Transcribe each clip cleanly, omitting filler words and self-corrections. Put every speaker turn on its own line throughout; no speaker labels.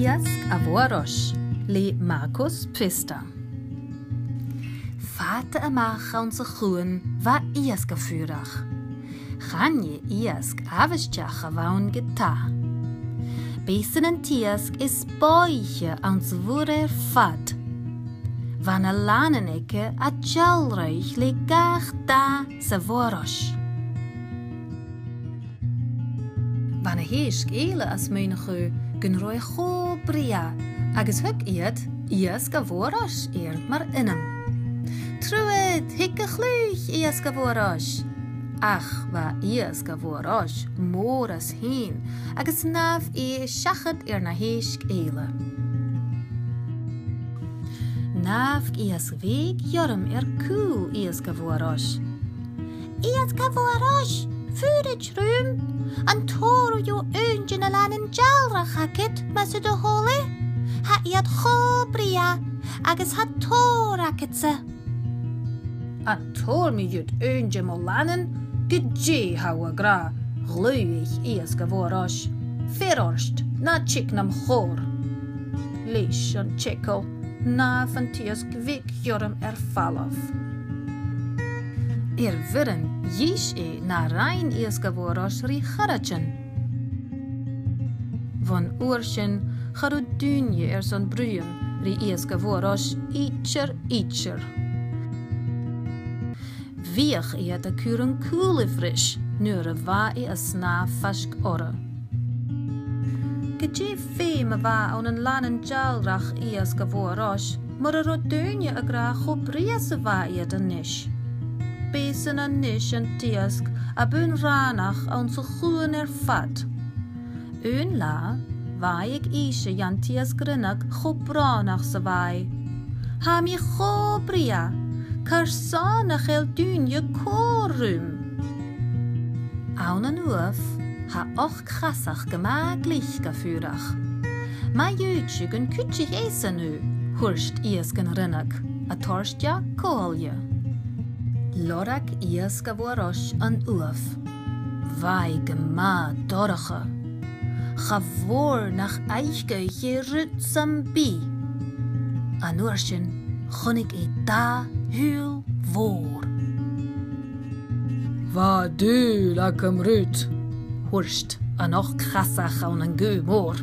Iask Avoros, le Marcus Pfister. Vater amach onze groen wa Iask geführach. Ganje Iask avestjach waun geta. Besen en Tiask is boiche ans wure fad. Wanneer laneneke a jalruich le gach da se voros. Wanneer heesk ele as meinige gunroi go bria, agus huk eet, Iask voros maar inem. Truet, hikke gluich Iask voros. Ach, wa Iask voros, moras heen, agus naf shachet na heesk ele. Naf Iask weg jorm cool Iask voros.
Iask voros, vurig rum, an toru jo eunjen alanen jalra hakket, masu de hole. Ha iat chobria, agus ha toraketse.
An tor mi jut eunje molanen, gidje hawa gra, gluig Iask voros. Verorst, na chiknam chor. Lish an chikkel. Na van Tiask weg jorm falaf. Wirren jish na rein Iask voros ri charatjen. Van oorschen garudunje son bruin ri Iask voros itcher. Wieg de kuren koele frisch, nure va a sna fask orre. Gedje feme wa aan een lanen jalrach Iask voros, maar rodunje a graag op riese wa de nish. Besen a nish en Tiask a bun ranach aan zo groen fat. Un la, wa ik ische jan Tiask rinnak gobranach se waai. Ha mi gobria, karsanach el dunje korum. Aan een hoef, ha och krassach gemaglich geführach. Ma jötje gun kütschig esen nu, hurst Iasken rinnak, a torstja koolje. Lorak Iask voros an uaf. Vai gema dorge. Gavoor nach eichgeutje rutsam bi. An oorschen gon ik da heel voor. Va du lakem rut. Hurst an och krassach an en gumor.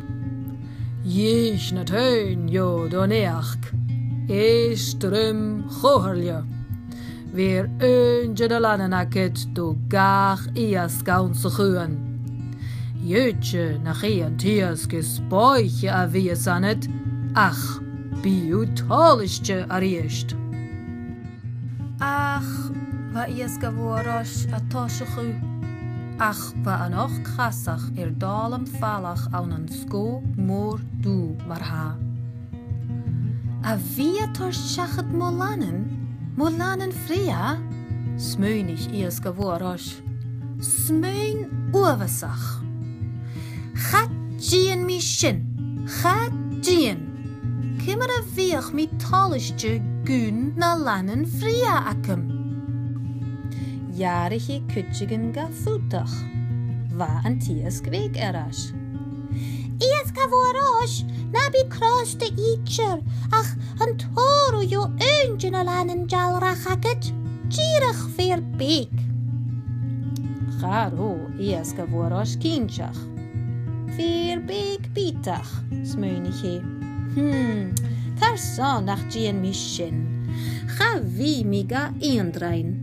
Jish net heun jo doneach. Estrum choherlje. Weer eunje de lanenakket do gach Iask onze guan. Jeutje nach een Tiask is boiche a wie sanet. Ach, biutalische ariest. Ach, wa Iask voros a tosche Ach, wa an och krassach dalem falach aan een sko moor du maar ha. A wie torschachet molanen fria? Smeunig Iask voros. Smeun oversach. Gat gien mi shin. Gat gien. Kimmer a weeg mi talische gun na lanen fria akem. Jarige kutjigen gafutach. Wa an Tiask weg erash.
Iask voros, nabi cross de itcher, ach an toru jo eunjen alanen jalra hakket, gierig veer beek.
Garo Iask voros kinchach. Veer beek bitach, smeunige. Tarsan nach gien mi shin. Ga wie mi ga eendrein.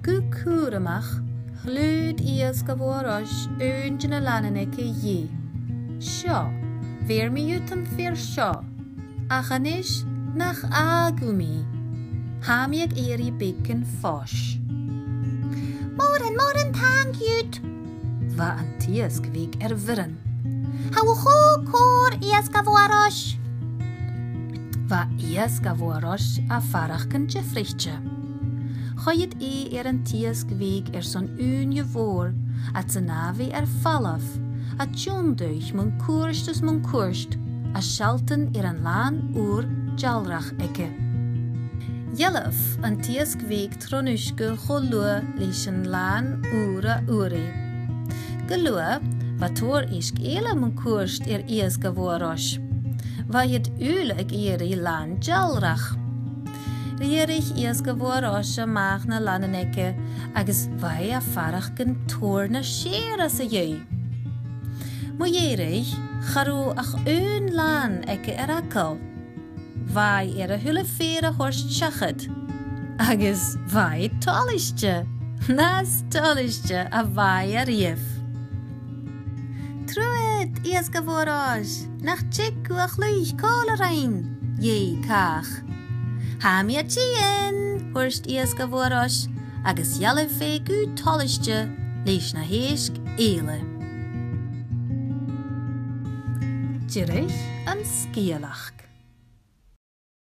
Kukuremach, glud Iask voros eunjen alaneneke je. Sja, weer mi jutem veer sja. Achanish nach agumi. Ham ik eri beken fosh.
Moren thank jut.
Wa an Tiask weg wirren.
Hou go koor Iask voros.
Wa Iask voros a farachkentje frichtje. Goyet een Tiask weg son unje voor, at ze navi falaf, at tjonduich mun koerst, a schalten een laan oer jalrach ecke. Jelf an Tiask weg tronushke golo lichen laan oere. Gelua Vator is éile man cuast ias gavoros. Vaid ule ag iri lan jalrach. Rierich ias gavoros maach na laneneke agus vai a farach gan toer na shera sa jeu. Mojerich charu ach lan eke erakal. Vai a hulle fere horst chachad. Agus vai tolistje. Nas tolistje a vai a rief. Truet ias gavoros. Nach tjek uach luich kolerein. Je kach. Hamia tien, horst ias gavoros. Agus jalle fegu tolistje. Lees na heesk eele. Jirich an skielach.